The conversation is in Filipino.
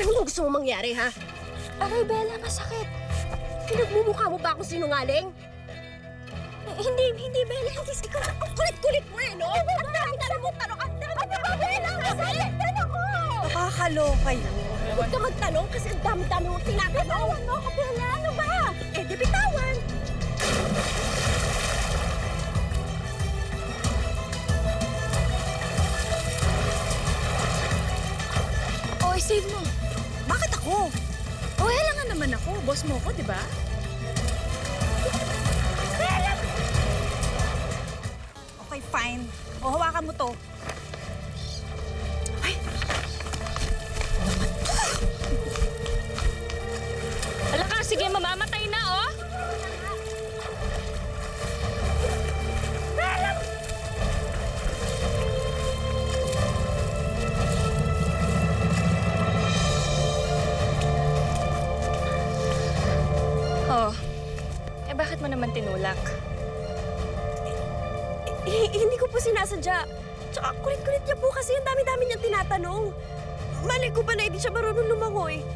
Anong gusto mong mangyari, ha? Aray, Bella, masakit. Pinagmumukha mo ba akong sinungaling? Hindi, Bella. Hindi si ka. Ang kulit-kulit mo eh, no? Ang dami-dami mong tanong. Ang dami ba, Bella? Masakit ako! Nakakaloka yun. Huwag ka magtanong kasi ang dami-dami mong tinatanong. Bitawan mo ako, Bella. Ano ba? Eh, di bitawan. Oh, save mo. Bakit ako? Oh, hela nga naman ako. Boss mo ko, di ba? Okay, fine. O, hawakan mo to. Ay! Ala ka, sige, mamamatay na, oh! Oh, eh bakit mo naman tinulak? Hindi ko po sinasadya. Tsaka kulit-kulit niya po kasi ang dami-dami niyang tinatanong. Malay ko ba na hindi siya marunong lumangoy?